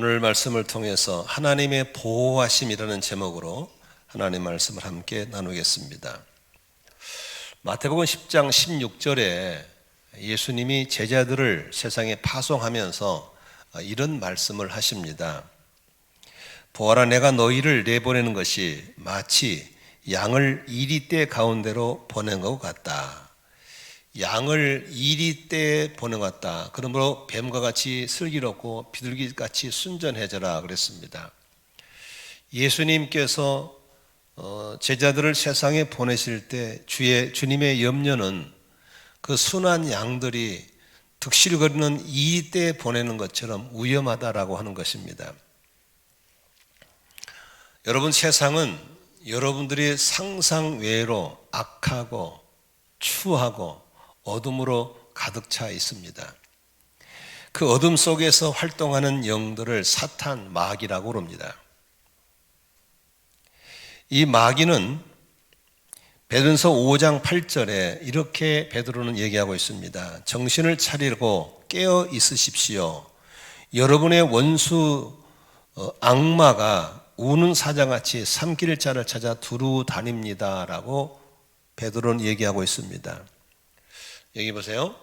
오늘 말씀을 통해서 하나님의 보호하심이라는 제목으로 하나님 말씀을 함께 나누겠습니다. 마태복음 10장 16절에 예수님이 제자들을 세상에 파송하면서 이런 말씀을 하십니다. 보아라, 내가 너희를 내보내는 것이 마치 양을 이리떼 가운데로 보낸 것 같다. 양을 이리떼에 보낸 것 같다. 그러므로 뱀과 같이 슬기롭고 비둘기같이 순전해져라 그랬습니다. 예수님께서 제자들을 세상에 보내실 때 주님의 염려는 그 순한 양들이 득실거리는 이리떼에 보내는 것처럼 위험하다라고 하는 것입니다. 여러분, 세상은 여러분들이 상상 외로 악하고 추하고 어둠으로 가득 차 있습니다. 그 어둠 속에서 활동하는 영들을 사탄, 마귀라고 합니다. 이 마귀는 베드로전서 5장 8절에 이렇게 베드로는 얘기하고 있습니다. 정신을 차리고 깨어 있으십시오. 여러분의 원수 악마가 우는 사자같이 삼킬 자를 찾아 두루 다닙니다 라고 베드로는 얘기하고 있습니다. 여기 보세요.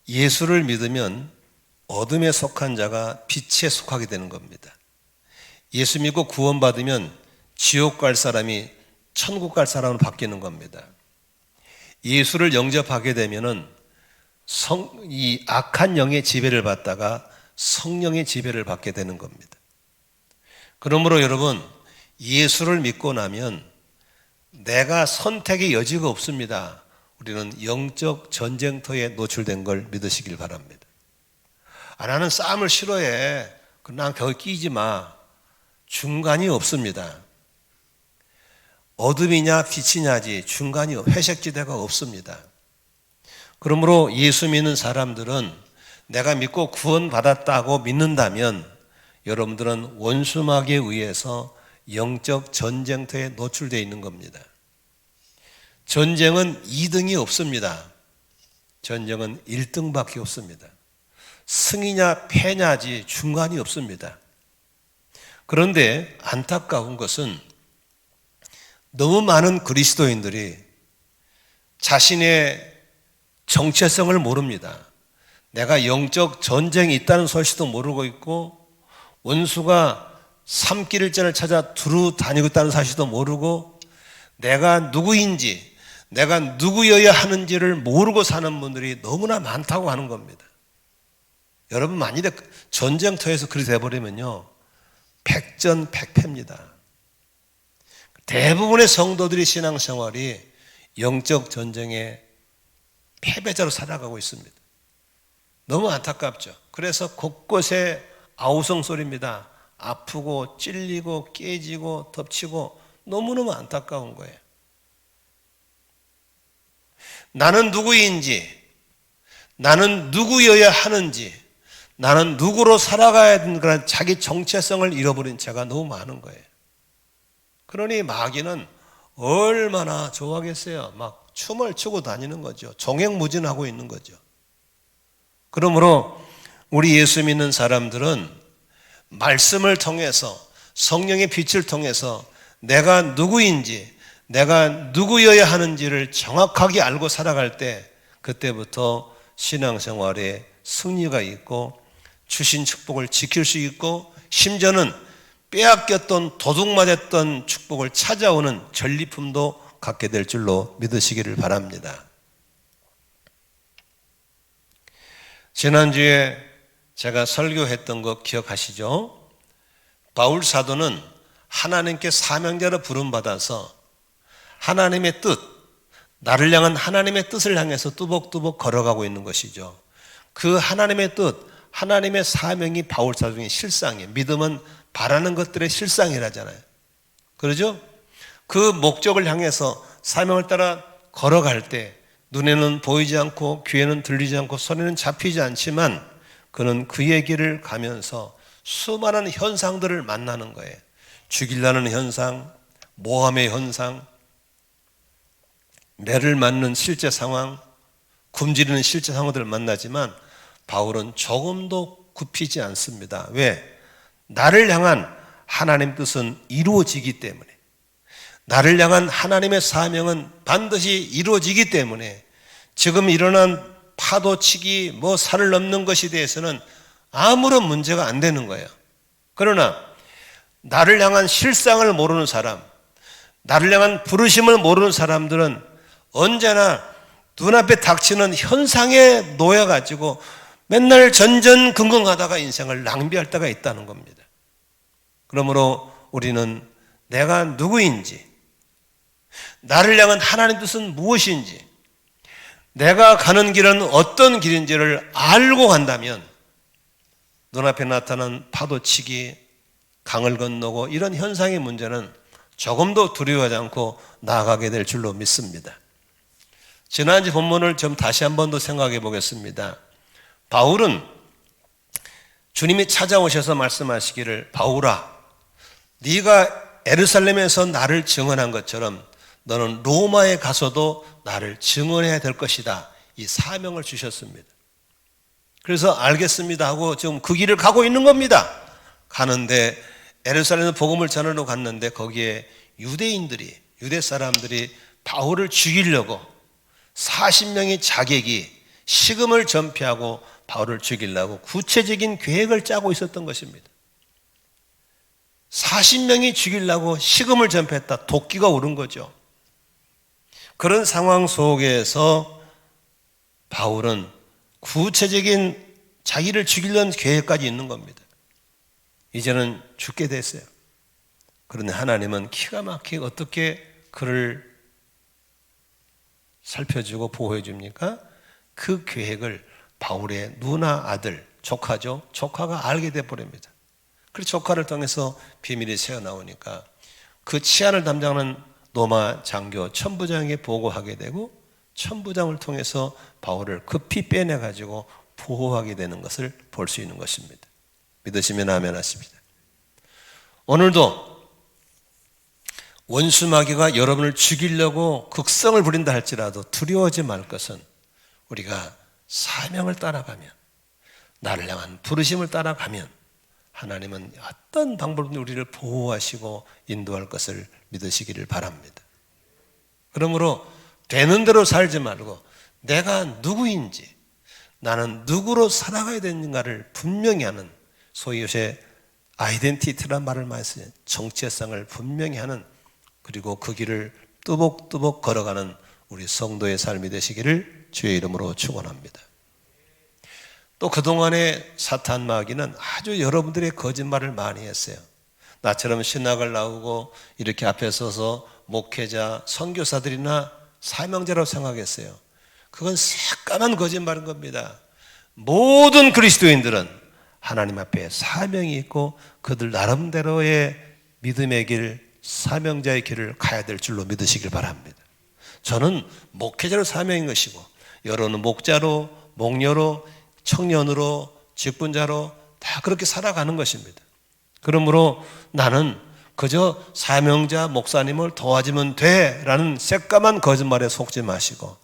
예수를 믿으면 어둠에 속한 자가 빛에 속하게 되는 겁니다. 예수 믿고 구원받으면 지옥 갈 사람이 천국 갈 사람으로 바뀌는 겁니다. 예수를 영접하게 되면은 이 악한 영의 지배를 받다가 성령의 지배를 받게 되는 겁니다. 그러므로 여러분, 예수를 믿고 나면 내가 선택의 여지가 없습니다. 우리는 영적 전쟁터에 노출된 걸 믿으시길 바랍니다. 나는 싸움을 싫어해. 난 거기 끼지 마. 중간이 없습니다. 어둠이냐 빛이냐지 중간이 회색지대가 없습니다. 그러므로 예수 믿는 사람들은 내가 믿고 구원받았다고 믿는다면 여러분들은 원수마귀에 의해서 영적 전쟁터에 노출되어 있는 겁니다. 전쟁은 2등이 없습니다. 전쟁은 1등밖에 없습니다. 승이냐 패냐지 중간이 없습니다. 그런데 안타까운 것은 너무 많은 그리스도인들이 자신의 정체성을 모릅니다. 내가 영적 전쟁이 있다는 사실도 모르고 있고 원수가 삼킬 자를 찾아 두루 다니고 있다는 사실도 모르고 내가 누구인지 내가 누구여야 하는지를 모르고 사는 분들이 너무나 많다고 하는 겁니다. 여러분, 만일에 전쟁터에서 그리 돼버리면요 백전백패입니다. 대부분의 성도들이 신앙생활이 영적 전쟁의 패배자로 살아가고 있습니다. 너무 안타깝죠. 그래서 곳곳에 아우성소리입니다. 아프고 찔리고 깨지고 덮치고 너무너무 안타까운 거예요. 나는 누구인지, 나는 누구여야 하는지, 나는 누구로 살아가야 되는 그런 자기 정체성을 잃어버린 죄가 너무 많은 거예요. 그러니 마귀는 얼마나 좋아하겠어요. 막 춤을 추고 다니는 거죠. 종횡무진하고 있는 거죠. 그러므로 우리 예수 믿는 사람들은 말씀을 통해서 성령의 빛을 통해서 내가 누구인지 내가 누구여야 하는지를 정확하게 알고 살아갈 때 그때부터 신앙생활에 승리가 있고 주신 축복을 지킬 수 있고 심지어는 빼앗겼던 도둑맞았던 축복을 찾아오는 전리품도 갖게 될 줄로 믿으시기를 바랍니다. 지난주에 제가 설교했던 거 기억하시죠? 바울 사도는 하나님께 사명자로 부름받아서 하나님의 뜻, 나를 향한 하나님의 뜻을 향해서 뚜벅뚜벅 걸어가고 있는 것이죠. 그 하나님의 뜻, 하나님의 사명이 바울 사도의 실상이에요. 믿음은 바라는 것들의 실상이라잖아요. 그러죠? 그 목적을 향해서 사명을 따라 걸어갈 때 눈에는 보이지 않고 귀에는 들리지 않고 손에는 잡히지 않지만 그는 그의 길을 가면서 수많은 현상들을 만나는 거예요. 죽이려는 현상, 모함의 현상, 매를 맞는 실제 상황, 굶주리는 실제 상황들을 만나지만 바울은 조금도 굽히지 않습니다. 왜? 나를 향한 하나님 뜻은 이루어지기 때문에, 나를 향한 하나님의 사명은 반드시 이루어지기 때문에 지금 일어난 파도치기, 산을 넘는 것에 대해서는 아무런 문제가 안 되는 거예요. 그러나 나를 향한 실상을 모르는 사람, 나를 향한 부르심을 모르는 사람들은 언제나 눈앞에 닥치는 현상에 놓여가지고 맨날 전전긍긍하다가 인생을 낭비할 때가 있다는 겁니다. 그러므로 우리는 내가 누구인지, 나를 향한 하나님 뜻은 무엇인지, 내가 가는 길은 어떤 길인지를 알고 간다면 눈앞에 나타난 파도치기, 강을 건너고 이런 현상의 문제는 조금도 두려워하지 않고 나아가게 될 줄로 믿습니다. 지난주 본문을 좀 다시 한 번 더 생각해 보겠습니다. 바울은 주님이 찾아오셔서 말씀하시기를, 바울아, 네가 예루살렘에서 나를 증언한 것처럼 너는 로마에 가서도 나를 증언해야 될 것이다, 이 사명을 주셨습니다. 그래서 알겠습니다 하고 지금 그 길을 가고 있는 겁니다. 가는데 예루살렘에서 복음을 전하러 갔는데 거기에 유대 사람들이 바울을 죽이려고 40명의 자객이 식음을 전폐하고 바울을 죽이려고 구체적인 계획을 짜고 있었던 것입니다. 40명이 죽이려고 식음을 전폐했다. 도끼가 오른 거죠. 그런 상황 속에서 바울은 구체적인 자기를 죽이려는 계획까지 있는 겁니다. 이제는 죽게 됐어요. 그런데 하나님은 기가 막히게 어떻게 그를 살펴주고 보호해 줍니까? 그 계획을 바울의 누나 아들, 조카죠. 조카가 알게 돼버립니다. 그래서 조카를 통해서 비밀이 새어나오니까 그 치안을 담당하는 로마 장교 천부장에게 보고하게 되고, 천부장을 통해서 바울을 급히 빼내가지고 보호하게 되는 것을 볼 수 있는 것입니다. 믿으시면 아멘 하십니다. 오늘도 원수 마귀가 여러분을 죽이려고 극성을 부린다 할지라도 두려워하지 말 것은, 우리가 사명을 따라가면, 나를 향한 부르심을 따라가면 하나님은 어떤 방법으로 우리를 보호하시고 인도할 것을 믿으시기를 바랍니다. 그러므로 되는 대로 살지 말고 내가 누구인지, 나는 누구로 살아가야 되는가를 분명히 하는, 소위 요새 아이덴티티란 말을 많이 쓰는, 정체성을 분명히 하는, 그리고 그 길을 뚜벅뚜벅 걸어가는 우리 성도의 삶이 되시기를 주의 이름으로 축원합니다. 또 그동안에 사탄 마귀는 아주 여러분들의 거짓말을 많이 했어요. 나처럼 신학을 나오고 이렇게 앞에 서서 목회자, 선교사들이나 사명자라고 생각했어요. 그건 새까만 거짓말인 겁니다. 모든 그리스도인들은 하나님 앞에 사명이 있고 그들 나름대로의 믿음의 길, 사명자의 길을 가야 될 줄로 믿으시길 바랍니다. 저는 목회자로 사명인 것이고, 여러분은 목자로, 목녀로, 청년으로, 직분자로 다 그렇게 살아가는 것입니다. 그러므로 나는 그저 사명자, 목사님을 도와주면 돼라는 새까만 거짓말에 속지 마시고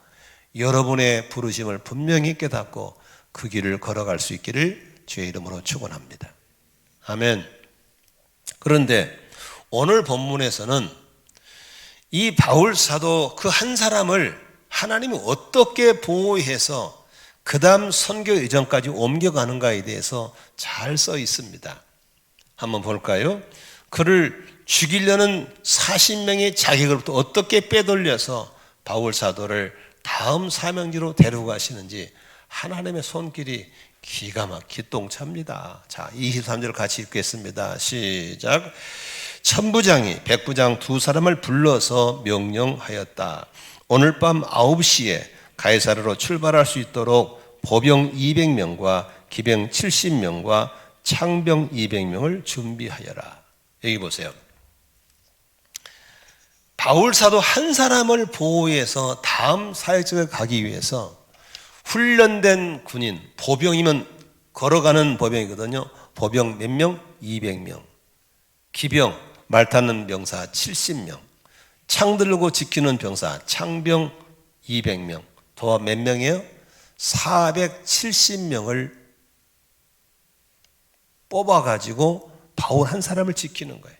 여러분의 부르심을 분명히 깨닫고 그 길을 걸어갈 수 있기를 주의 이름으로 축원합니다. 아멘. 그런데 오늘 본문에서는 이 바울 사도 그 한 사람을 하나님이 어떻게 보호해서 그 다음 선교 여정까지 옮겨가는가에 대해서 잘 써 있습니다. 한번 볼까요? 그를 죽이려는 40명의 자객으로부터 어떻게 빼돌려서 바울 사도를 다음 사명지로 데리고 가시는지 하나님의 손길이 기가 막히똥차입니다. 자, 23절 같이 읽겠습니다. 시작. 천부장이 백부장 두 사람을 불러서 명령하였다. 오늘 밤 9시에 가이사르로 출발할 수 있도록 보병 200명과 기병 70명과 창병 200명을 준비하여라. 여기 보세요. 바울 사도 한 사람을 보호해서 다음 사역지에 가기 위해서 훈련된 군인, 보병이면 걸어가는 보병이거든요. 보병 몇 명? 200명. 기병, 말 타는 병사 70명. 창 들고 지키는 병사, 창병 200명. 더 몇 명이에요? 470명을 뽑아가지고 바울 한 사람을 지키는 거예요.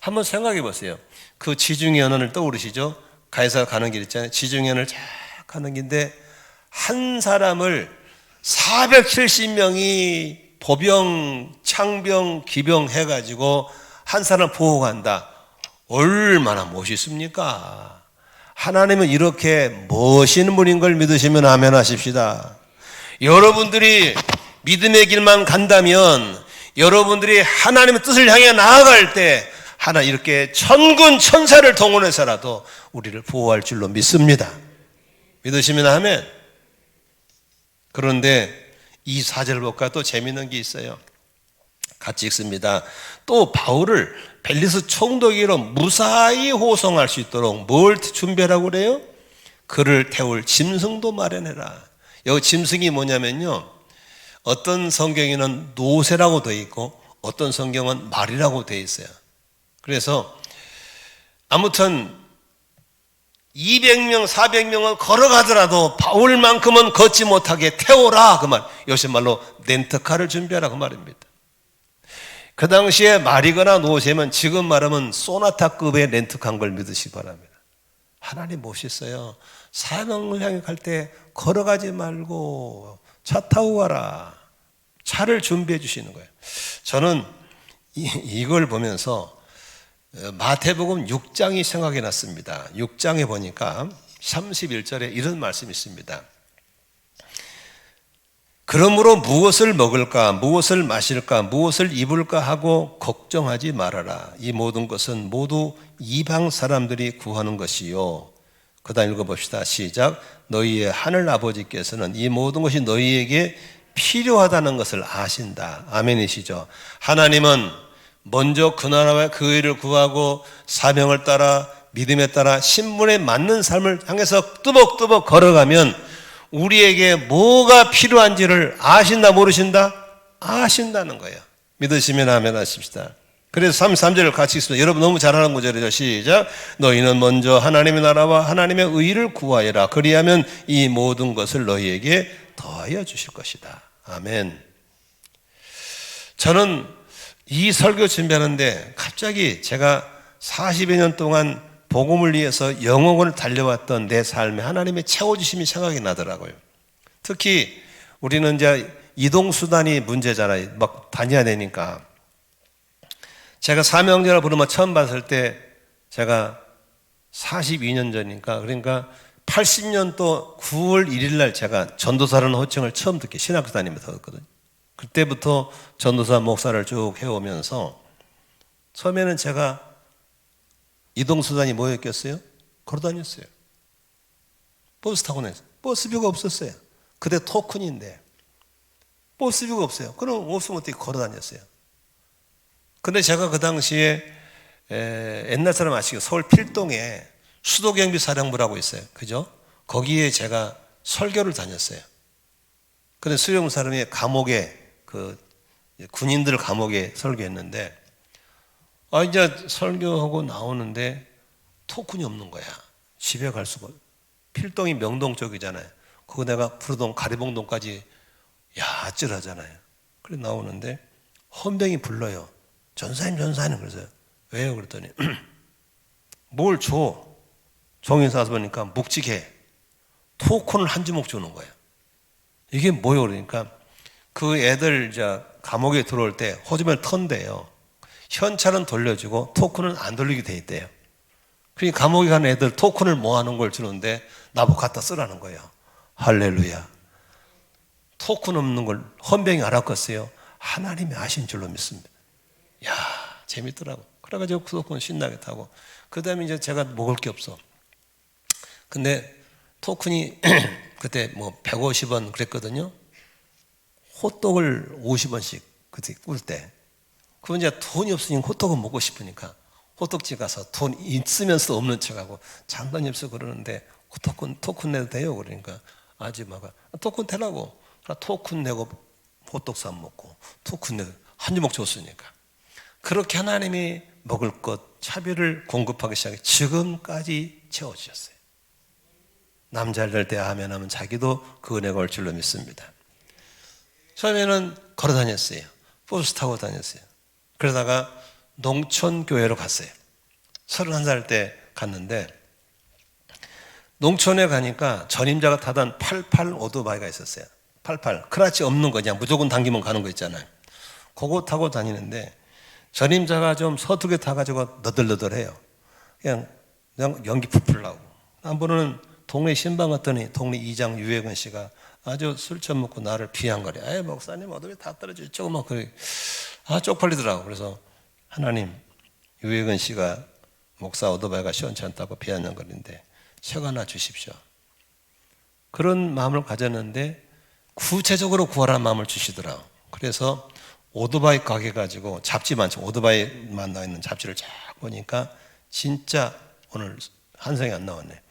한번 생각해 보세요. 그 지중해 언어를 떠오르시죠? 가이사 가는 길 있잖아요. 지중해 언어를 쫙 가는 길인데 한 사람을 470명이 보병, 창병, 기병 해가지고 한 사람 보호한다. 얼마나 멋있습니까? 하나님은 이렇게 멋있는 분인 걸 믿으시면 아멘 하십시다. 여러분들이 믿음의 길만 간다면 여러분들이 하나님의 뜻을 향해 나아갈 때 하나 이렇게 천군 천사를 동원해서라도 우리를 보호할 줄로 믿습니다. 믿으시면 아멘. 그런데 이 4절 볼까? 또 재미있는 게 있어요. 같이 읽습니다. 또 바울을 벨리스 총독에게로 무사히 호송할 수 있도록 뭘 준비하라고 그래요? 그를 태울 짐승도 마련해라. 여기 짐승이 뭐냐면요, 어떤 성경에는 노새라고 되어 있고 어떤 성경은 말이라고 되어 있어요. 그래서 아무튼 200명, 400명은 걸어가더라도 바울만큼은 걷지 못하게 태워라 그 말. 요새 말로 렌트카를 준비하라 그 말입니다. 그 당시에 말이거나 노새면 지금 말하면 소나타급의 렌트카인 걸 믿으시기 바랍니다. 하나님 멋있어요. 사명을 향해 갈 때 걸어가지 말고 차 타고 가라. 차를 준비해 주시는 거예요. 저는 이걸 보면서 마태복음 6장이 생각이 났습니다. 6장에 보니까 31절에 이런 말씀이 있습니다. 그러므로 무엇을 먹을까, 무엇을 마실까, 무엇을 입을까 하고 걱정하지 말아라. 이 모든 것은 모두 이방 사람들이 구하는 것이요. 그 다음 읽어봅시다. 시작. 너희의 하늘 아버지께서는 이 모든 것이 너희에게 필요하다는 것을 아신다. 아멘이시죠. 하나님은 먼저 그 나라와 그 의를 구하고 사명을 따라 믿음에 따라 신분에 맞는 삶을 향해서 뚜벅뚜벅 걸어가면 우리에게 뭐가 필요한지를 아신다 모르신다? 아신다는 거예요. 믿으시면 아멘 하십시다. 그래서 33절을 같이 읽습니다. 여러분 너무 잘하는 구절이죠. 시작. 너희는 먼저 하나님의 나라와 하나님의 의를 구하여라. 그리하면 이 모든 것을 너희에게 더하여 주실 것이다. 아멘. 저는 이 설교 준비하는데 갑자기 제가 40여 년 동안 복음을 위해서 영혼을 달려왔던 내 삶에 하나님의 채워주심이 생각이 나더라고요. 특히 우리는 이제 이동수단이 문제잖아요. 막 다녀야 되니까. 제가 사명제를 부르면 처음 봤을 때 제가 42년 전이니까, 그러니까 80년도 9월 1일 날 제가 전도사라는 호칭을 처음 듣게 신학교 다니면서 듣거든요. 그때부터 전도사 목사를 쭉 해오면서 처음에는 제가 이동수단이 뭐였겠어요? 걸어다녔어요. 버스 타고 다녔어요. 버스비가 없었어요. 그때 토큰인데 버스비가 없어요. 그럼 없으면 어떻게 걸어다녔어요? 근데 제가 그 당시에 옛날 사람 아시죠? 서울 필동에 수도경비사령부라고 있어요. 그죠? 거기에 제가 설교를 다녔어요. 근데 수령 사람이 감옥에 군인들 감옥에 설교했는데 이제 설교하고 나오는데 토큰이 없는 거야. 집에 갈 수가. 필동이 명동 쪽이잖아요. 그거 내가 부르동 가리봉동까지 아찔하잖아요. 그래 나오는데 헌병이 불러요. 전사님 그래서 왜요? 그랬더니 뭘 줘? 종이 싸서 보니까 묵직해. 토큰을 한 주먹 주는 거예요. 이게 뭐예요? 그러니까 그 애들 이제 감옥에 들어올 때 호주머니 턴대요. 현찰은 돌려주고 토큰은 안 돌리게 돼 있대요. 그러니까 감옥에 가는 애들 토큰을 모아놓은 걸 주는데 나보고 갖다 쓰라는 거예요. 할렐루야. 토큰 없는 걸 헌병이 알았겠어요. 하나님이 아신 줄로 믿습니다. 재밌더라고. 그래가지고 그 토큰 신나게 타고 그 다음에 이제 제가 먹을 게 없어. 근데 토큰이 그때 뭐 150원 그랬거든요. 호떡을 50원씩 그때 꿀 때. 그건 이제 돈이 없으니 호떡은 먹고 싶으니까 호떡집 가서 돈 있으면서 없는 척하고 장단이 없어 그러는데 토큰 내도 돼요? 그러니까 아줌마가 토큰 대라고. 토큰 내고 호떡 사 먹고 토큰 내고 한 주먹 줬으니까. 그렇게 하나님이 먹을 것 차별을 공급하기 시작해 지금까지 채워주셨어요. 남자를 될 때 아멘 하면 자기도 그 은혜가 올 줄로 믿습니다. 처음에는 걸어 다녔어요. 버스 타고 다녔어요. 그러다가 농촌교회로 갔어요. 31살 때 갔는데 농촌에 가니까 전임자가 타던 88 오토바이가 있었어요. 88 크라치 없는 거 그냥 무조건 당기면 가는 거 있잖아요. 그거 타고 다니는데 전임자가 좀 서투게 타가지고 너덜너덜해요. 그냥 연기 풀풀 나고. 한 번은 동네 신방 갔더니 동네 이장 유해근 씨가 아주 술 처먹고 나를 비양거려. 에이 목사님 오토바이 다 떨어지죠. 막 그래. 쪽팔리더라고. 그래서 하나님 유해근 씨가 목사 오토바이가 시원치 않다고 비아냥거리는데 셔가 하나 주십시오. 그런 마음을 가졌는데 구체적으로 구하라는 마음을 주시더라고. 그래서 오토바이 가게 가지고 잡지 많죠. 오토바이만 나와 있는 잡지를 쫙 보니까 진짜 오늘 환승이 안 나왔네.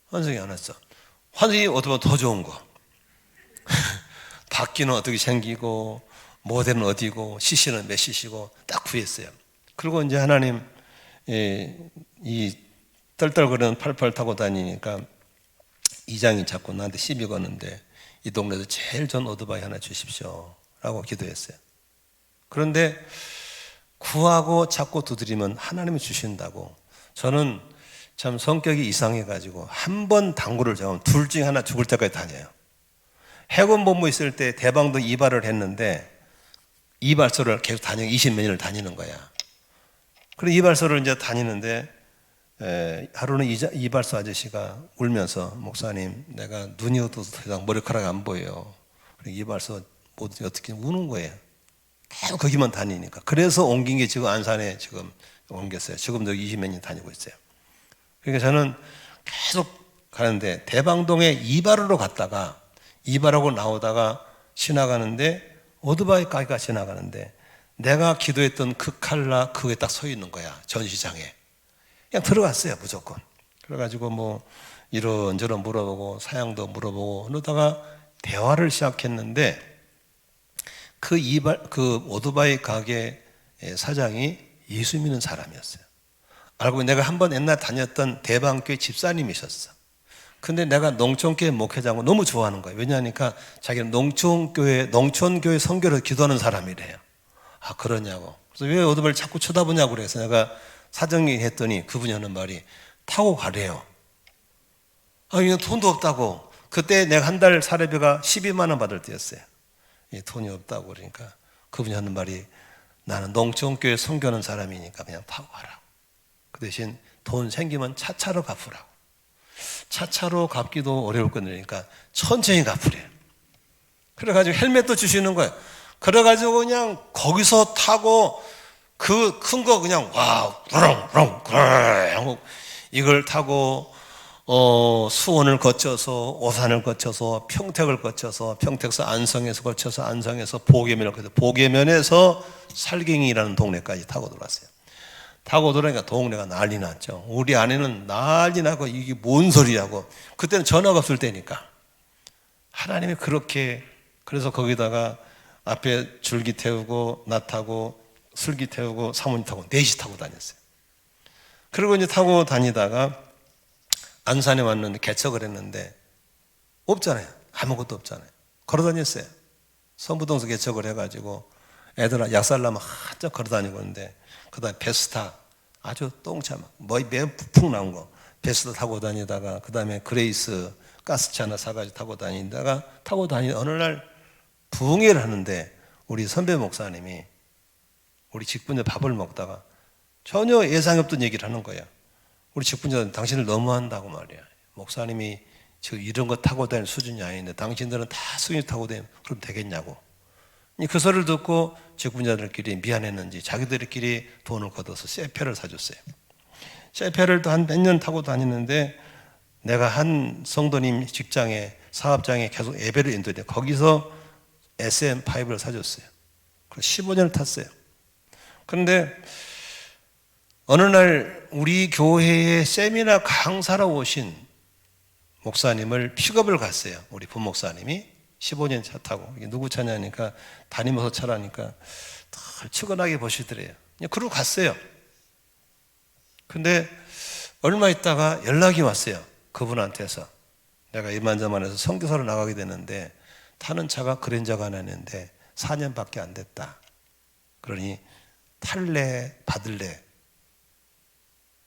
환승이 안 왔어. 환승이 오토바이 더 좋은 거. 바퀴는 어떻게 생기고 모델은 어디고 CC는 몇 CC고 딱 구했어요. 그리고 이제 하나님 이 떨떨거리는 88 타고 다니니까 이장이 자꾸 나한테 시비 거는데 이 동네에서 제일 좋은 오토바이 하나 주십시오 라고 기도했어요. 그런데 구하고 자꾸 두드리면 하나님이 주신다고. 저는 참 성격이 이상해가지고 한 번 당구를 잡으면 둘 중에 하나 죽을 때까지 다녀요. 해군 본부 있을 때 대방동 이발을 했는데 이발소를 계속 20몇 년을 다니는 거야. 그리고 이발소를 이제 다니는데 하루는 이발소 아저씨가 울면서 목사님 내가 눈이 어두워서 더 이상 머리카락이 안 보여요. 그리고 이발소 모두 어떻게 우는 거예요. 계속 거기만 다니니까. 그래서 옮긴 게 지금 안산에 지금 옮겼어요. 지금도 20몇 년 다니고 있어요. 그러니까 저는 계속 가는데 대방동에 이발하러 갔다가 이발하고 나오다가 지나가는데 오토바이 가게가 지나가는데 내가 기도했던 그 칼라 그게 딱 서 있는 거야. 전시장에. 그냥 들어갔어요. 무조건. 그래가지고 뭐 이런저런 물어보고 사양도 물어보고 그러다가 대화를 시작했는데 그 오토바이 가게 사장이 예수 믿는 사람이었어요. 알고 보니 내가 한번 옛날 다녔던 대방교회 집사님이셨어. 근데 내가 농촌교회 목회자고 너무 좋아하는 거예요. 왜냐하니까 자기는 농촌교회 선교를 기도하는 사람이래요. 그러냐고. 그래서 왜 오토바이를 자꾸 쳐다보냐고 그래서 내가 사정이 했더니 그분이 하는 말이 타고 가래요. 이거 돈도 없다고. 그때 내가 한 달 사례비가 12만 원 받을 때였어요. 돈이 없다고 그러니까 그분이 하는 말이 나는 농촌교회 선교하는 사람이니까 그냥 타고 가라. 그 대신 돈 생기면 차차로 갚으라고. 차차로 갚기도 어려울 거니까 천천히 갚으래요. 그래가지고 헬멧도 주시는 거예요. 그래가지고 그냥 거기서 타고 그 큰 거 그냥 우렁 이걸 타고 수원을 거쳐서 오산을 거쳐서 평택을 거쳐서 평택에서 안성에서 거쳐서 안성에서 보계면을 거쳐서 보계면에서 살갱이라는 동네까지 타고 들어왔어요. 타고 들어오니까 동네가 난리 났죠. 우리 아내는 난리 나고 이게 뭔 소리냐고. 그때는 전화가 없을 때니까. 하나님이 그렇게 그래서 거기다가 앞에 줄기 태우고 나 타고 슬기 태우고 사모님 타고 넷이 타고 다녔어요. 그리고 이제 타고 다니다가 안산에 왔는데 개척을 했는데 없잖아요. 아무것도 없잖아요. 걸어 다녔어요. 선부동서 개척을 해가지고 애들 약살나면 한참 걸어 다니고 있는데 그 다음에 베스타 아주 똥참 매우 부풍 나온 거 베스타 타고 다니다가 그 다음에 그레이스 가스차 하나 사가지고 타고 다니다가 어느 날 부흥회를 하는데 우리 선배 목사님이 우리 직분자 밥을 먹다가 전혀 예상이 없던 얘기를 하는 거야. 우리 직분자는 당신을 너무한다고 말이야. 목사님이 지금 이런 거 타고 다니는 수준이 아닌데 당신들은 다 승유 타고 다니면 그럼 되겠냐고. 그 소리를 듣고 직분자들끼리 미안했는지 자기들끼리 돈을 걷어서 세페를 사줬어요. 세페를 또 한 몇 년 타고 다니는데 내가 한 성도님 직장에 사업장에 계속 예배를 인도해 거기서 SM5를 사줬어요. 그래서 15년을 탔어요. 그런데 어느 날 우리 교회에 세미나 강사로 오신 목사님을 픽업을 갔어요. 우리 부목사님이 15년 차 타고 이게 누구 차냐니까 다니면서 차라니까 덜치근하게 보시더래요. 그러고 갔어요. 근데 얼마 있다가 연락이 왔어요. 그분한테서 내가 이만저만해서 선교사로 나가게 되는데 타는 차가 그랜저가 하나 있는데 4년밖에 안 됐다. 그러니 탈래 받을래.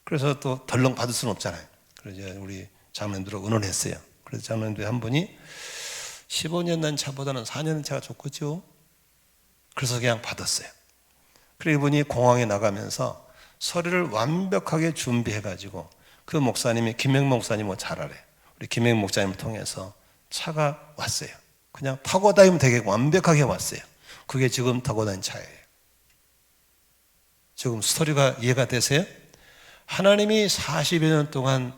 그래서 또 덜렁 받을 수는 없잖아요. 그래서 우리 장로님들을 의논했어요. 그래서 장로님들 한 분이 15년 난 차보다는 4년 난 차가 좋겠죠. 그래서 그냥 받았어요. 그리고 이분이 공항에 나가면서 서류를 완벽하게 준비해가지고 그 목사님이 김행 목사님은 잘 알아요. 우리 김행 목사님을 통해서 차가 왔어요. 그냥 타고 다니면 되게 완벽하게 왔어요. 그게 지금 타고 다닌 차예요. 지금 스토리가 이해가 되세요? 하나님이 40여 년 동안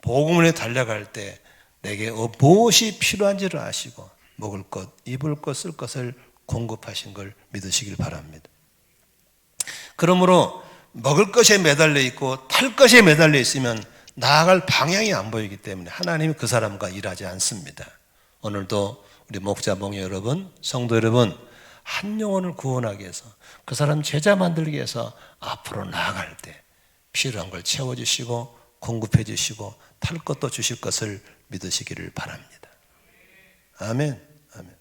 복음을 달려갈 때 내게 무엇이 필요한지를 아시고 먹을 것, 입을 것, 쓸 것을 공급하신 걸 믿으시길 바랍니다. 그러므로 먹을 것에 매달려 있고 탈 것에 매달려 있으면 나아갈 방향이 안 보이기 때문에 하나님이 그 사람과 일하지 않습니다. 오늘도 우리 목자 목녀 여러분, 성도 여러분, 한 영혼을 구원하기 위해서 그 사람 제자 만들기 위해서 앞으로 나아갈 때 필요한 걸 채워주시고 공급해 주시고 탈 것도 주실 것을 믿으시기를 바랍니다. 아멘. 아멘.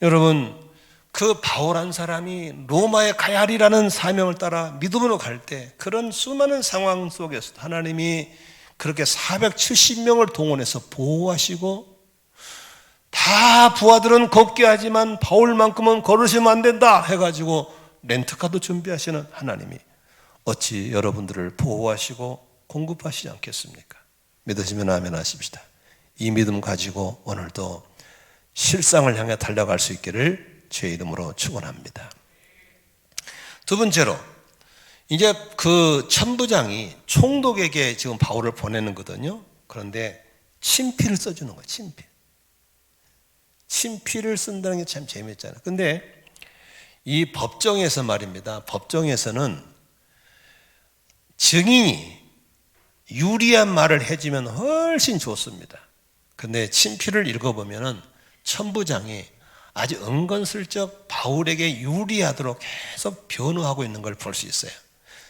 여러분, 그 바울 한 사람이 로마에 가야 하리라는 사명을 따라 믿음으로 갈 때 그런 수많은 상황 속에서 하나님이 그렇게 470명을 동원해서 보호하시고 다 부하들은 걷게 하지만 바울만큼은 걸으시면 안 된다 해가지고 렌트카도 준비하시는 하나님이 어찌 여러분들을 보호하시고 공급하시지 않겠습니까? 믿으시면 아멘 하십시다. 이 믿음 가지고 오늘도 실상을 향해 달려갈 수 있기를 주의 이름으로 축원합니다. 두 번째로 이제 그 천부장이 총독에게 지금 바울을 보내는 거거든요. 그런데 친필을 써주는 거예요. 친필을 쓴다는 게 참 재미있잖아요. 근데 이 법정에서 말입니다. 법정에서는 증인이 유리한 말을 해주면 훨씬 좋습니다. 근데 친필을 읽어보면은 천부장이 아주 은근슬쩍 바울에게 유리하도록 계속 변호하고 있는 걸 볼 수 있어요.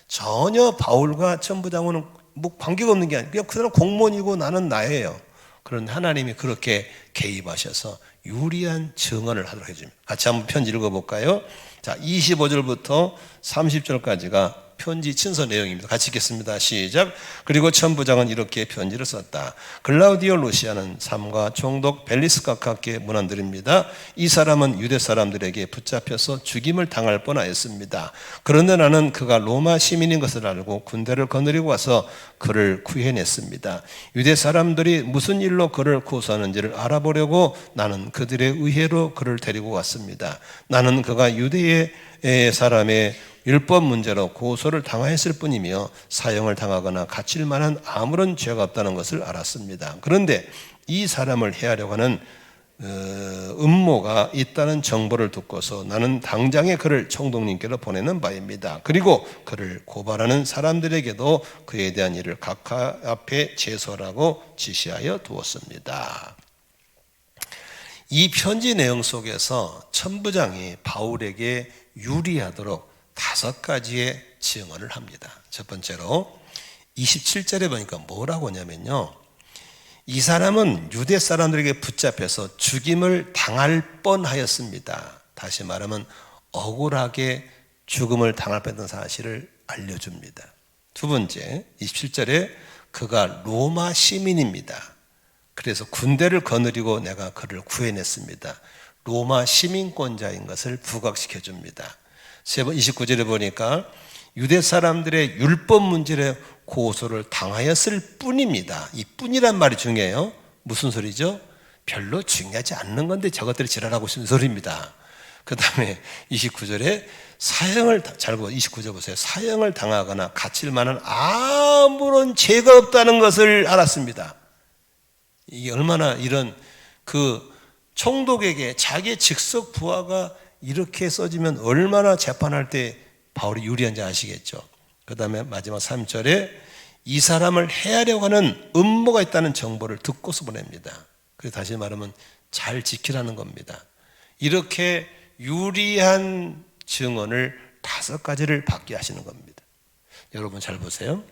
전혀 바울과 천부장은 뭐 관계가 없는 게 아니고 그냥 그 사람 공무원이고 나는 나예요. 그런데 하나님이 그렇게 개입하셔서 유리한 증언을 하도록 해줍니다. 같이 한번 편지 읽어볼까요? 자, 25절부터 30절까지가 편지 친서 내용입니다. 같이 읽겠습니다. 시작. 그리고 천부장은 이렇게 편지를 썼다. 글라우디오 루시아는 삼가 총독 벨리스가카께 문안드립니다. 이 사람은 유대 사람들에게 붙잡혀서 죽임을 당할 뻔하였습니다. 그런데 나는 그가 로마 시민인 것을 알고 군대를 거느리고 와서 그를 구해냈습니다. 유대 사람들이 무슨 일로 그를 고소하는지를 알아보려고 나는 그들의 의회로 그를 데리고 왔습니다. 나는 그가 유대의 사람의 율법 문제로 고소를 당하였을 뿐이며 사형을 당하거나 갇힐 만한 아무런 죄가 없다는 것을 알았습니다. 그런데 이 사람을 해하려고 하는 음모가 있다는 정보를 듣고서 나는 당장에 그를 총독님께로 보내는 바입니다. 그리고 그를 고발하는 사람들에게도 그에 대한 일을 각하 앞에 제소하라고 지시하여 두었습니다. 이 편지 내용 속에서 천부장이 바울에게 유리하도록 5가지의 증언을 합니다. 첫 번째로 27절에 보니까 뭐라고 하냐면요, 이 사람은 유대 사람들에게 붙잡혀서 죽임을 당할 뻔하였습니다. 다시 말하면 억울하게 죽음을 당할 뻔했던 사실을 알려줍니다. 두 번째 27절에 그가 로마 시민입니다. 그래서 군대를 거느리고 내가 그를 구해냈습니다. 로마 시민권자인 것을 부각시켜 줍니다. 29절에 보니까 유대 사람들의 율법 문제에 고소를 당하였을 뿐입니다. 이 뿐이란 말이 중요해요. 무슨 소리죠? 별로 중요하지 않는 건데 저것들이 지랄하고 있는 소리입니다. 그 다음에 29절에 사형을, 잘 보세요. 29절 보세요. 사형을 당하거나 갇힐 만한 아무런 죄가 없다는 것을 알았습니다. 이게 얼마나 이런 그 총독에게 자기의 직속 부하가 이렇게 써지면 얼마나 재판할 때 바울이 유리한지 아시겠죠. 그 다음에 마지막 3절에 이 사람을 해하려고 하는 음모가 있다는 정보를 듣고서 보냅니다. 그래서 다시 말하면 잘 지키라는 겁니다. 이렇게 유리한 증언을 5가지를 받게 하시는 겁니다. 여러분 잘 보세요.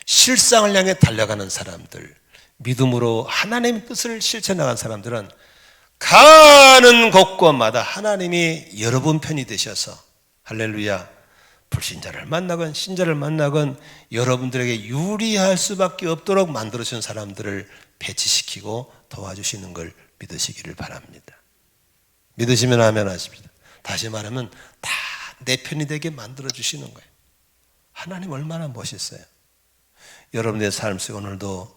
실상을 향해 달려가는 사람들, 믿음으로 하나님의 뜻을 실천해 나간 사람들은 가는 곳곳마다 하나님이 여러분 편이 되셔서 할렐루야, 불신자를 만나건 신자를 만나건 여러분들에게 유리할 수밖에 없도록 만들어주신 사람들을 배치시키고 도와주시는 걸 믿으시기를 바랍니다. 믿으시면 아멘 하십시다. 다시 말하면 다 내 편이 되게 만들어주시는 거예요. 하나님 얼마나 멋있어요. 여러분의 삶 속에 오늘도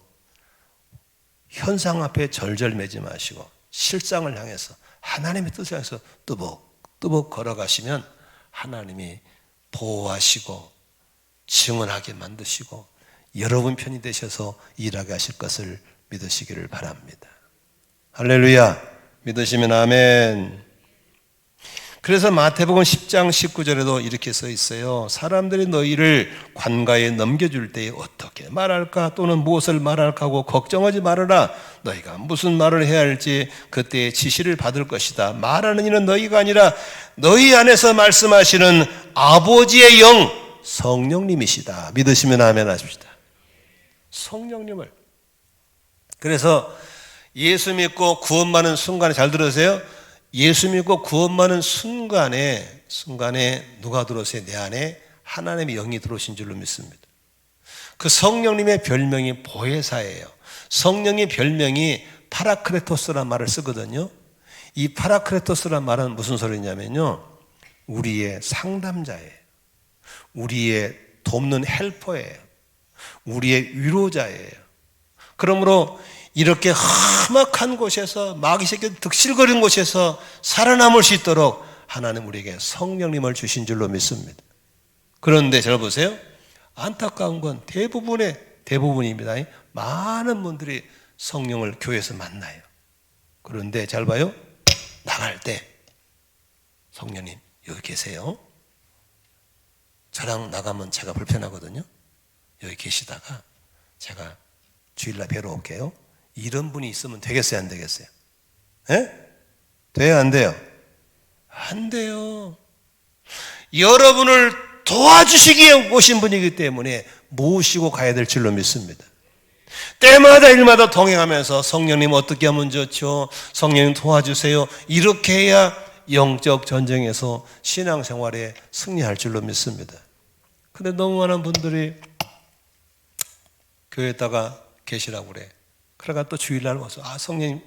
현상 앞에 절절매지 마시고 실상을 향해서 하나님의 뜻을 향해서 뚜벅뚜벅 걸어가시면 하나님이 보호하시고 증언하게 만드시고 여러분 편이 되셔서 일하게 하실 것을 믿으시기를 바랍니다. 할렐루야. 믿으시면 아멘. 그래서 마태복음 10장 19절에도 이렇게 써 있어요. 사람들이 너희를 관가에 넘겨줄 때에 어떻게 말할까 또는 무엇을 말할까 하고 걱정하지 말아라. 너희가 무슨 말을 해야 할지 그때에 지시를 받을 것이다. 말하는 이는 너희가 아니라 너희 안에서 말씀하시는 아버지의 영 성령님이시다. 믿으시면 아멘 하십시다. 성령님을. 그래서 예수 믿고 구원받는 순간에 잘 들으세요. 예수 믿고 구원받는 순간에 누가 들어오세요? 내 안에 하나님의 영이 들어오신 줄로 믿습니다. 그 성령님의 별명이 보혜사예요. 성령의 별명이 파라크레토스라는 말을 쓰거든요. 이 파라크레토스라는 말은 무슨 소리냐면요, 우리의 상담자예요. 우리의 돕는 헬퍼예요. 우리의 위로자예요. 그러므로 이렇게 험악한 곳에서 마귀 새끼 득실거리는 곳에서 살아남을 수 있도록 하나님 우리에게 성령님을 주신 줄로 믿습니다. 그런데 잘 보세요. 안타까운 건 대부분입니다. 많은 분들이 성령을 교회에서 만나요. 그런데 잘 봐요. 나갈 때 성령님 여기 계세요. 저랑 나가면 제가 불편하거든요. 여기 계시다가 제가 주일날 뵈러 올게요. 이런 분이 있으면 되겠어요, 안 되겠어요? 예? 돼요, 안 돼요? 안 돼요. 여러분을 도와주시기 위해 오신 분이기 때문에 모시고 가야 될 줄로 믿습니다. 때마다 일마다 동행하면서 성령님 어떻게 하면 좋죠? 성령님 도와주세요. 이렇게 해야 영적 전쟁에서 신앙생활에 승리할 줄로 믿습니다. 근데 너무 많은 분들이 교회에다가 계시라고 그래. 그러다가 또 주일날 와서 성령님,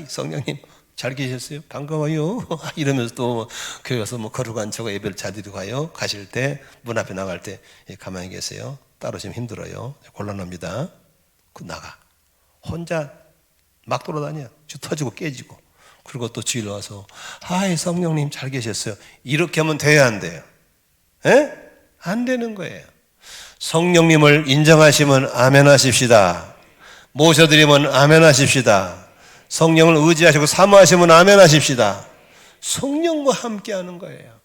성령님 잘 계셨어요? 반가워요. 이러면서 또 교회 와서 거르고 앉고 예배를 잘 드리고 가요. 가실 때 문 앞에 나갈 때 가만히 계세요. 따로 지금 힘들어요. 곤란합니다. 그 나가. 혼자 막 돌아다녀. 터지고 깨지고. 그리고 또 주일 와서 성령님 잘 계셨어요. 이렇게 하면 돼야 안 돼요? 에? 안 되는 거예요. 성령님을 인정하시면 아멘 하십시다. 모셔드리면 아멘 하십시다. 성령을 의지하시고 사모하시면 아멘 하십시다. 성령과 함께 하는 거예요.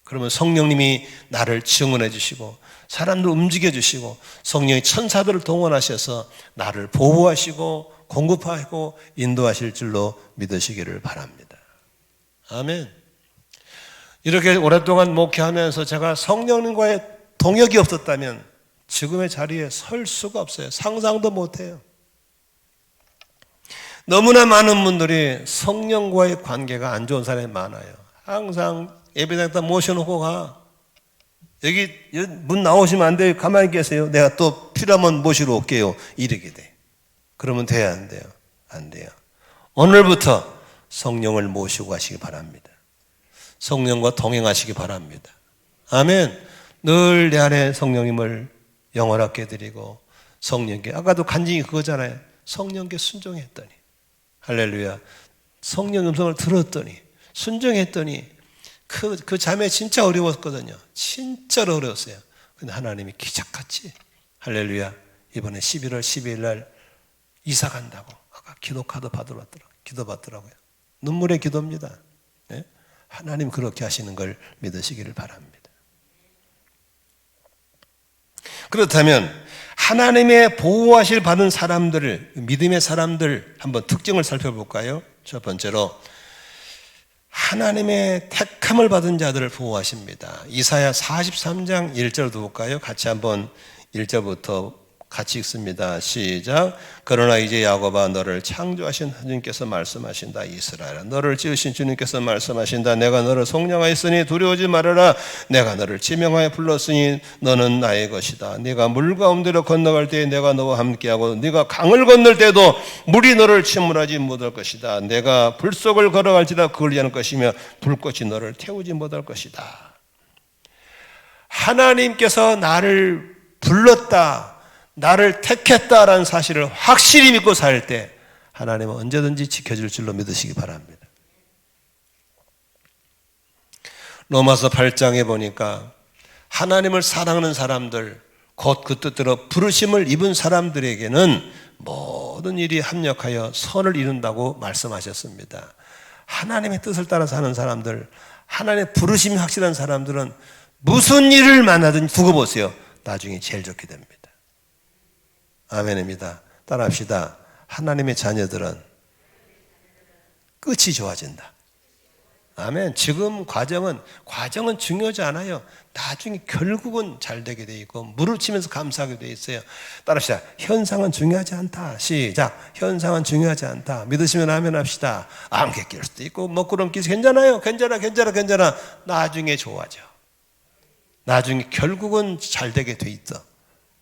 그러면 성령님이 나를 증언해 주시고 사람들 움직여 주시고 성령이 천사들을 동원하셔서 나를 보호하시고 공급하고 인도하실 줄로 믿으시기를 바랍니다. 아멘. 이렇게 오랫동안 목회하면서 제가 성령님과의 동역이 없었다면 지금의 자리에 설 수가 없어요. 상상도 못해요. 너무나 많은 분들이 성령과의 관계가 안 좋은 사람이 많아요. 항상 예배당에다 모셔놓고 가. 여기 문 나오시면 안 돼요. 가만히 계세요. 내가 또 필요하면 모시러 올게요. 이렇게 돼. 그러면 돼야 안 돼요? 안 돼요. 오늘부터 성령을 모시고 가시기 바랍니다. 성령과 동행하시기 바랍니다. 아멘. 늘 내 안에 성령님을 영원하게 해드리고 성령께, 아까도 간증이 그거잖아요. 성령께 순종했더니, 할렐루야, 성령 음성을 들었더니 순종했더니 그 자매 진짜 어려웠거든요. 진짜로 어려웠어요. 근데 하나님이 기적같이, 할렐루야, 이번에 11월 12일 날 이사 간다고 아까 기도 카드 기도받더라고요. 눈물의 기도입니다. 네? 하나님 그렇게 하시는 걸 믿으시기를 바랍니다. 그렇다면 하나님의 보호하실 받은 사람들을, 믿음의 사람들 한번 특징을 살펴볼까요? 첫 번째로 하나님의 택함을 받은 자들을 보호하십니다. 이사야 43장 1절도 볼까요? 같이 한번 1절부터 같이 읽습니다. 시작. 그러나 이제 야곱아, 너를 창조하신 주님께서 말씀하신다. 이스라엘아, 너를 지으신 주님께서 말씀하신다. 내가 너를 속량하였으니 두려워하지 말아라. 내가 너를 지명하여 불렀으니 너는 나의 것이다. 네가 물 가운데로 건너갈 때에 내가 너와 함께하고 네가 강을 건널 때도 물이 너를 침몰하지 못할 것이다. 내가 불 속을 걸어갈지라 그걸지 않을 것이며 불꽃이 너를 태우지 못할 것이다. 하나님께서 나를 불렀다, 나를 택했다라는 사실을 확실히 믿고 살 때 하나님은 언제든지 지켜줄 줄로 믿으시기 바랍니다. 로마서 8장에 보니까 하나님을 사랑하는 사람들, 곧 그 뜻대로 부르심을 입은 사람들에게는 모든 일이 합력하여 선을 이룬다고 말씀하셨습니다. 하나님의 뜻을 따라 사는 사람들, 하나님의 부르심이 확실한 사람들은 무슨 일을 만나든 두고 보세요. 나중에 제일 좋게 됩니다. 아멘입니다. 따라합시다. 하나님의 자녀들은 끝이 좋아진다. 아멘. 지금 과정은 중요하지 않아요. 나중에 결국은 잘 되게 돼 있고 물을 치면서 감사하게 돼 있어요. 따라합시다. 현상은 중요하지 않다. 시작. 현상은 중요하지 않다. 믿으시면 아멘 합시다. 안개 낄 수도 있고 먹구름 끼서 괜찮아요. 괜찮아. 나중에 좋아져. 나중에 결국은 잘 되게 돼 있어.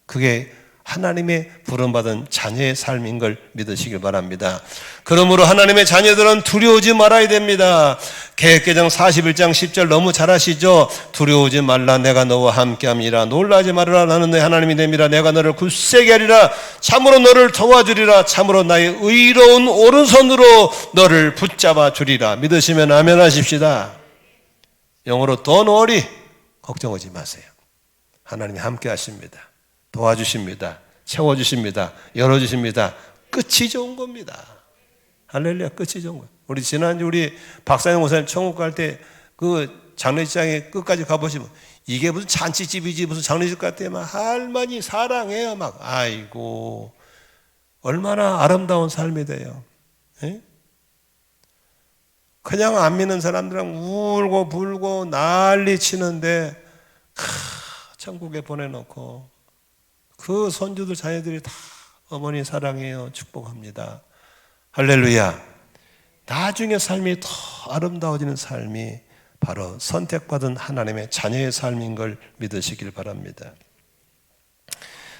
그게 하나님의 부름받은 자녀의 삶인 걸 믿으시길 바랍니다. 그러므로 하나님의 자녀들은 두려워하지 말아야 됩니다. 계획개정 41장 10절 너무 잘 아시죠? 두려워하지 말라. 내가 너와 함께함이라. 놀라지 말아라. 나는 내 하나님이 됨이라. 내가 너를 굳세게 하리라. 참으로 너를 도와주리라. 참으로 나의 의로운 오른손으로 너를 붙잡아 주리라. 믿으시면 아멘 하십시다. 영어로 Don't worry. 걱정하지 마세요. 하나님이 함께 하십니다. 도와주십니다. 채워주십니다. 열어주십니다. 끝이 좋은 겁니다. 할렐루야, 끝이 좋은 거예요. 우리 지난주 우리 박상영 목사님 천국 갈 때 그 장례식장에 끝까지 가보시면 이게 무슨 잔치집이지 무슨 장례식 같아요. 막 할머니 사랑해요. 막 아이고 얼마나 아름다운 삶이 돼요. 에? 그냥 안 믿는 사람들은 울고 불고 난리 치는데 천국에 보내놓고 그 손주들 자녀들이 다 어머니 사랑해요. 축복합니다. 할렐루야. 나중에 삶이 더 아름다워지는 삶이 바로 선택받은 하나님의 자녀의 삶인 걸 믿으시길 바랍니다.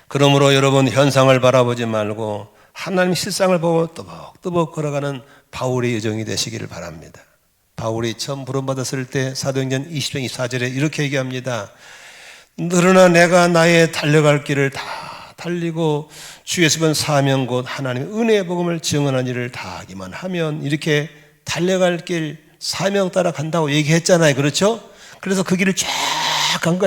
그러므로 여러분 현상을 바라보지 말고 하나님 실상을 보고 뜨벅뜨벅 걸어가는 바울의 여정이 되시기를 바랍니다. 바울이 처음 부름받았을 때 사도행전 20장 24절에 이렇게 얘기합니다. 그러나 내가 나의 달려갈 길을 다 달리고 주 예수는 사명 곧 하나님의 은혜의 복음을 증언한 일을 다 하기만 하면 이렇게 달려갈 길 사명 따라 간다고 얘기했잖아요. 그렇죠? 그래서 그 길을 쫙 간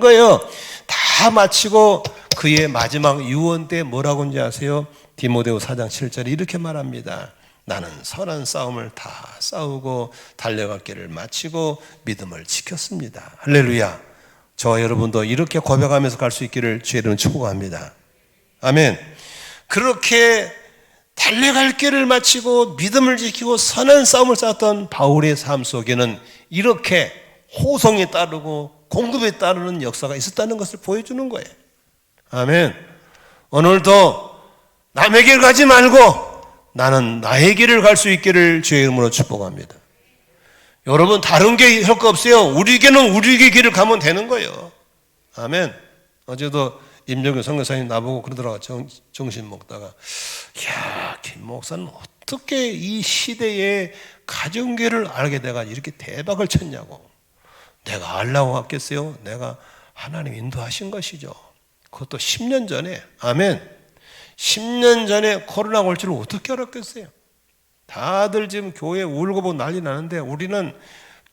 거예요. 다 마치고 그의 마지막 유언 때 뭐라고 하는지 아세요? 디모데후 4장 7절에 이렇게 말합니다. 나는 선한 싸움을 다 싸우고 달려갈 길을 마치고 믿음을 지켰습니다. 할렐루야. 저와 여러분도 이렇게 고백하면서 갈 수 있기를 주의 이름으로 축복합니다. 아멘. 그렇게 달려갈 길을 마치고 믿음을 지키고 선한 싸움을 싸웠던 바울의 삶 속에는 이렇게 호송에 따르고 공급에 따르는 역사가 있었다는 것을 보여주는 거예요. 아멘. 오늘도 남의 길 가지 말고 나는 나의 길을 갈 수 있기를 주의 이름으로 축복합니다. 여러분 다른 게 할 거 없어요. 우리에게는 우리의 길을 가면 되는 거예요. 아멘. 어제도 임정규 선교사님 나보고 그러더라고요. 정신 먹다가 야, 김 목사는 어떻게 이 시대의 가정계를 알게 돼가지고 이렇게 대박을 쳤냐고. 내가 알라고 했겠어요? 내가 하나님 인도하신 것이죠. 그것도 10년 전에. 아멘. 10년 전에 코로나가 올 줄을 어떻게 알았겠어요? 다들 지금 교회에 울고 보고 난리 나는데 우리는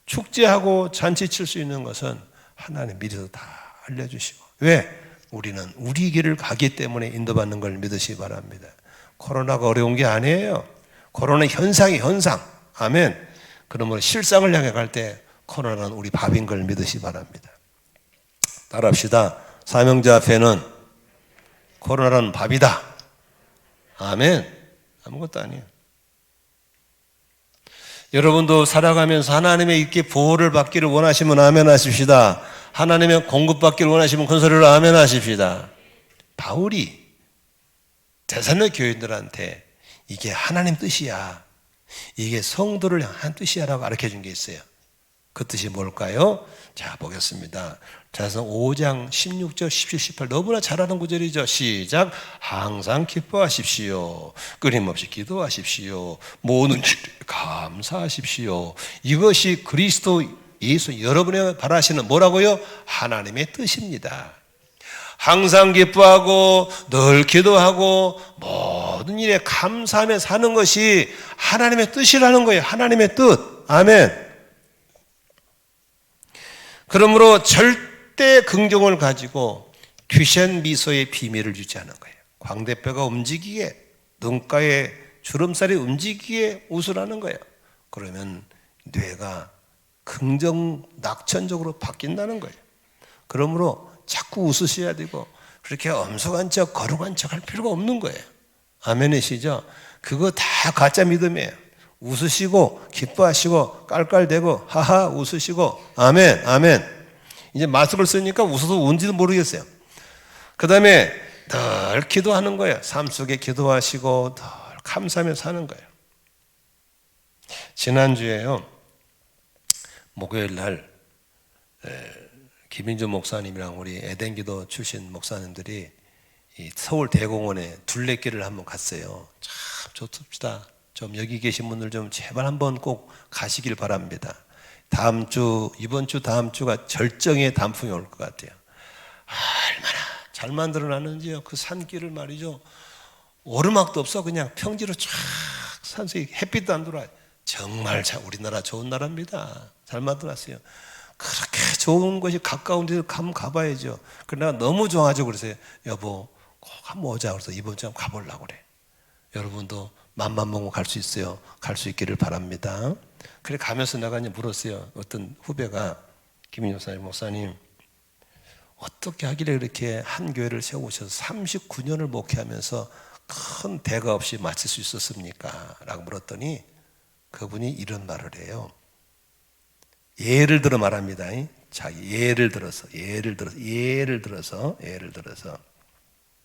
축제하고 잔치 칠 수 있는 것은 하나님 미리서 다 알려주시고. 왜? 우리는 우리 길을 가기 때문에 인도받는 걸 믿으시기 바랍니다. 코로나가 어려운 게 아니에요. 코로나 현상이 현상. 아멘. 그러므로 실상을 향해 갈 때 코로나는 우리 밥인 걸 믿으시기 바랍니다. 따라합시다. 사명자 앞에는 코로나는 밥이다. 아멘. 아무것도 아니에요. 여러분도 살아가면서 하나님의 있게 보호를 받기를 원하시면 아멘 하십시다. 하나님의 공급받기를 원하시면 큰 소리로 아멘 하십시다. 바울이 데살로니가 교인들한테 이게 하나님 뜻이야, 이게 성도를 향한 뜻이야 라고 가르쳐 준 게 있어요. 그 뜻이 뭘까요? 자, 보겠습니다. 자서 5장 16절 17, 18 너무나 잘 아는 구절이죠. 시작. 항상 기뻐하십시오. 끊임없이 기도하십시오. 모든 일에 감사하십시오. 이것이 그리스도 예수 여러분이 바라시는 뭐라고요? 하나님의 뜻입니다. 항상 기뻐하고 늘 기도하고 모든 일에 감사하며 사는 것이 하나님의 뜻이라는 거예요. 하나님의 뜻. 아멘. 그러므로 절대 긍정을 가지고 귀신 미소의 비밀을 유지하는 거예요. 광대뼈가 움직이게, 눈가에 주름살이 움직이게 웃으라는 거예요. 그러면 뇌가 긍정 낙천적으로 바뀐다는 거예요. 그러므로 자꾸 웃으셔야 되고 그렇게 엄석한 척 거룩한 척 할 필요가 없는 거예요. 아멘이시죠? 그거 다 가짜 믿음이에요. 웃으시고 기뻐하시고 깔깔대고 하하 웃으시고 아멘 아멘. 이제 마스크를 쓰니까 웃어서 운지도 모르겠어요. 그 다음에 늘 기도하는 거예요. 삶 속에 기도하시고 늘 감사하며 사는 거예요. 지난주에요, 목요일 날 김인주 목사님이랑 우리 에덴기도 출신 목사님들이 이 서울 대공원에 둘레길을 한번 갔어요. 참 좋습니다. 좀 여기 계신 분들 좀 제발 한번 꼭 가시길 바랍니다. 다음 주, 이번 주, 다음 주가 절정의 단풍이 올 것 같아요. 얼마나 잘 만들어놨는지요. 그 산길을 말이죠. 오르막도 없어. 그냥 평지로 쫙 산속에 햇빛도 안 들어와요. 정말 우리나라 좋은 나라입니다. 잘 만들어놨어요. 그렇게 좋은 것이 가까운 데서 한번 가봐야죠. 그러나 너무 좋아하죠. 그래서 여보 꼭 한번 오자. 그래서 이번 주에 한번 가보려고 그래. 여러분도 맘만 먹고 갈 수 있어요. 갈 수 있기를 바랍니다. 그래 가면서 내가 이제 물었어요. 어떤 후배가 김인주 목사님 어떻게 하길래 이렇게 한 교회를 세우셔서 39년을 목회하면서 큰 대가 없이 마칠 수 있었습니까? 라고 물었더니 그분이 이런 말을 해요. 예를 들어 말합니다. 자, 예를 들어서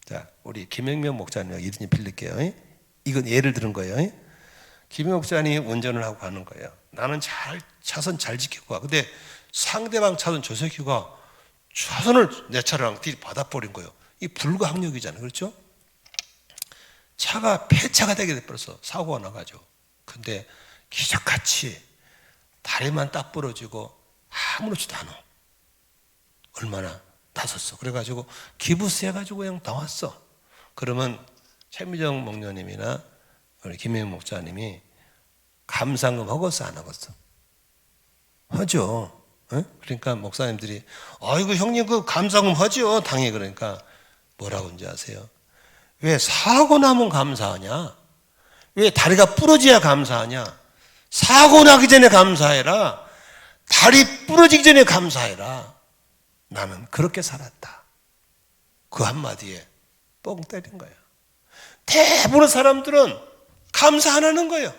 자, 우리 김영명 목사님 이름 빌릴게요. 이건 예를 들은 거예요. 김영명 목사님이 운전을 하고 가는 거예요. 나는 차선 잘 지키고 가. 근데 상대방 차선 저 새끼가 차선을 내 차랑 뒤 받아버린 거예요. 이 불가항력이잖아요. 그렇죠? 차가 폐차가 되게 돼버려서 사고가 나가죠. 근데 기적같이 다리만 딱 부러지고 아무렇지도 않아. 얼마나 다쳤어. 그래가지고 기부스 해가지고 그냥 나왔어. 그러면 최미정 목녀님이나 우리 김혜영 목사님이 감상금 하겠어 안 하겠어? 하죠. 에? 그러니까 목사님들이 아이고 형님 그 감상금 하죠. 당연히. 그러니까 뭐라고 하는지 아세요? 왜 사고 나면 감사하냐? 왜 다리가 부러져야 감사하냐? 사고 나기 전에 감사해라. 다리 부러지기 전에 감사해라. 나는 그렇게 살았다. 그 한마디에 뻥 때린 거예요. 대부분의 사람들은 감사 안 하는 거예요.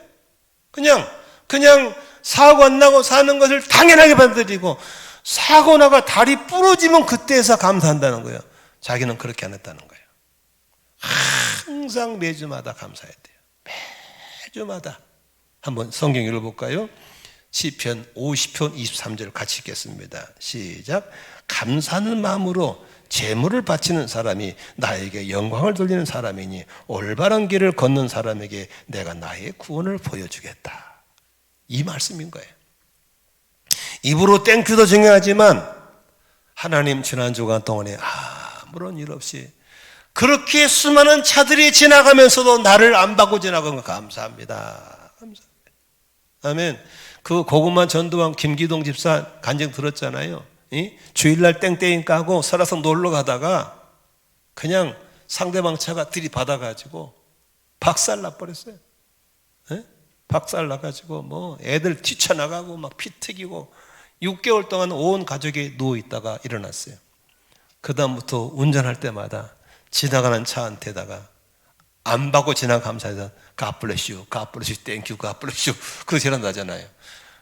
그냥 사고 안 나고 사는 것을 당연하게 받아들이고 사고 나가 다리 부러지면 그때서 감사한다는 거예요. 자기는 그렇게 안 했다는 거예요. 항상 매주마다 감사해야 돼요. 매주마다. 한번 성경 읽어볼까요? 시편 50편 23절 같이 읽겠습니다. 시작. 감사하는 마음으로 제물을 바치는 사람이 나에게 영광을 돌리는 사람이니 올바른 길을 걷는 사람에게 내가 나의 구원을 보여주겠다. 이 말씀인 거예요. 입으로 땡큐도 중요하지만 하나님 지난 주간 동안에 아무런 일 없이 그렇게 수많은 차들이 지나가면서도 나를 안 받고 지나간 거 감사합니다. 감사합니다. 아멘. 그 고구마 전도왕 김기동 집사 간증 들었잖아요. 주일날 땡땡이 까고 설화성 놀러 가다가 그냥 상대방 차가 들이받아가지고 박살 나버렸어요. 박살 나가지고 뭐 애들 뛰쳐나가고 막 피 튀기고 6개월 동안 온 가족이 누워있다가 일어났어요. 그 다음부터 운전할 때마다 지나가는 차한테다가 안 받고 지나가 감사해서 God bless you, God bless you, thank you, God bless you 그거 지나가잖아요.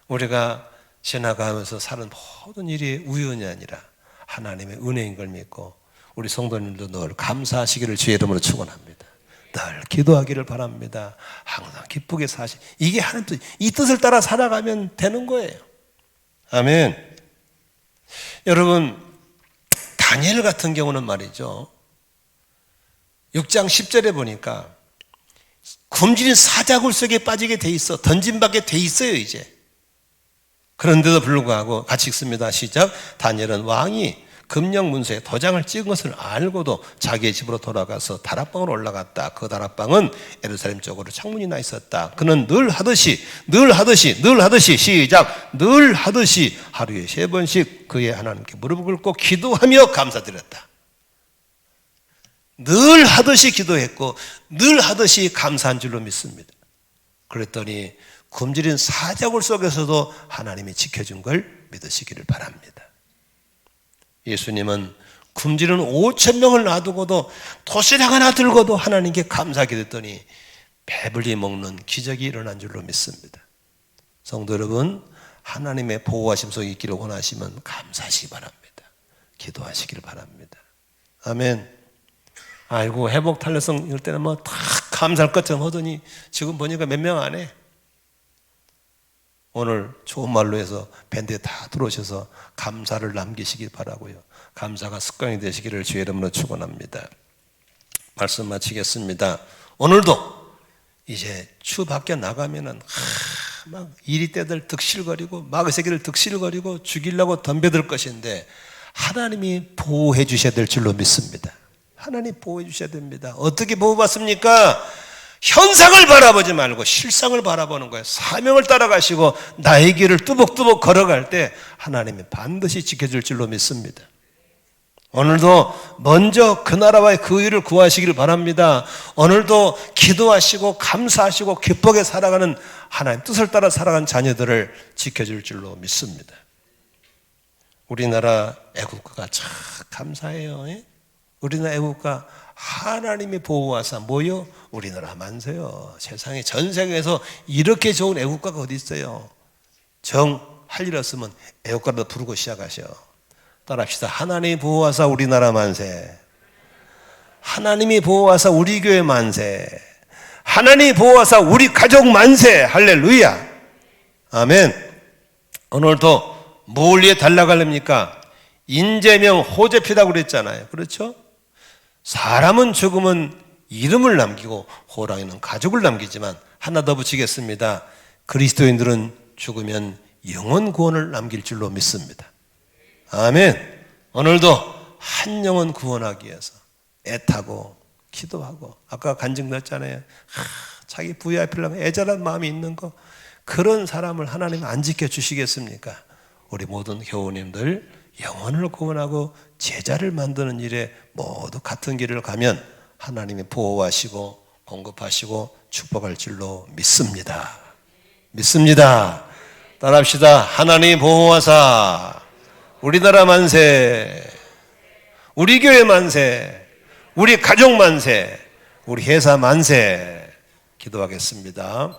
우리가 지나가면서 사는 모든 일이 우연이 아니라 하나님의 은혜인 걸 믿고 우리 성도님도 늘 감사하시기를 주의 이름으로 축원합니다. 늘 기도하기를 바랍니다. 항상 기쁘게 이게 하나님 뜻, 이 뜻을 따라 살아가면 되는 거예요. 아멘. 여러분, 다니엘 같은 경우는 말이죠, 6장 10절에 보니까 굶주린 사자굴 속에 빠지게 돼 있어. 던짐받게 돼 있어요 이제. 그런데도 불구하고 같이 읽습니다. 시작. 다니엘은 왕이 금령 문서에 도장을 찍은 것을 알고도 자기의 집으로 돌아가서 다락방으로 올라갔다. 그 다락방은 예루살렘 쪽으로 창문이 나 있었다. 그는 늘 하듯이 시작. 늘 하듯이 하루에 3번씩 그의 하나님께 무릎을 꿇고 기도하며 감사드렸다. 늘 하듯이 기도했고 늘 하듯이 감사한 줄로 믿습니다. 그랬더니 굶주린 사자굴 속에서도 하나님이 지켜준 걸 믿으시기를 바랍니다. 예수님은 굶주린 5,000명을 놔두고도 도시락 하나 들고도 하나님께 감사하게 됐더니 배불리 먹는 기적이 일어난 줄로 믿습니다. 성도 여러분, 하나님의 보호하심 속에 있기를 원하시면 감사하시기 바랍니다. 기도하시기를 바랍니다. 아멘. 아이고, 회복 탄력성 이럴 때는 뭐 다 감사할 것처럼 하더니 지금 보니까 몇 명 안 해. 오늘 좋은 말로 해서 밴드에 다 들어오셔서 감사를 남기시길 바라고요. 감사가 습관이 되시기를 주의 이름으로 축원합니다. 말씀 마치겠습니다. 오늘도 이제 추 밖에 나가면은 막 이리떼들 득실거리고 마귀새끼들 득실거리고 죽이려고 덤벼들 것인데 하나님이 보호해 주셔야 될 줄로 믿습니다. 하나님 보호해 주셔야 됩니다. 어떻게 보호받습니까? 현상을 바라보지 말고 실상을 바라보는 거예요. 사명을 따라가시고 나의 길을 뚜벅뚜벅 걸어갈 때 하나님이 반드시 지켜줄 줄로 믿습니다. 오늘도 먼저 그 나라와의 그 의를 구하시기를 바랍니다. 오늘도 기도하시고 감사하시고 기쁘게 살아가는 하나님 뜻을 따라 살아가는 자녀들을 지켜줄 줄로 믿습니다. 우리나라 애국가가 참 감사해요. 우리나라 애국가 하나님이 보호하사 뭐요? 우리나라 만세요. 세상에 전 세계에서 이렇게 좋은 애국가가 어디 있어요? 할 일 없으면 애국가라도 부르고 시작하셔. 따라합시다. 하나님이 보호하사 우리나라 만세. 하나님이 보호하사 우리 교회 만세. 하나님이 보호하사 우리 가족 만세. 할렐루야. 아멘. 오늘도 뭘 위해 달라가렵니까? 인재명 호재피라고 그랬잖아요. 그렇죠? 사람은 죽으면 이름을 남기고 호랑이는 가족을 남기지만 하나 더 붙이겠습니다. 그리스도인들은 죽으면 영혼 구원을 남길 줄로 믿습니다. 아멘. 오늘도 한 영혼 구원하기 위해서 애타고 기도하고 아까 간증 넣었잖아요. 자기 VIP를 하면 애절한 마음이 있는 거 그런 사람을 하나님 안 지켜주시겠습니까? 우리 모든 교우님들 영혼을 구원하고 제자를 만드는 일에 모두 같은 길을 가면 하나님이 보호하시고 공급하시고 축복할 줄로 믿습니다. 믿습니다. 따라합시다. 하나님 보호하사 우리나라 만세, 우리 교회 만세, 우리 가족 만세, 우리 회사 만세 기도하겠습니다.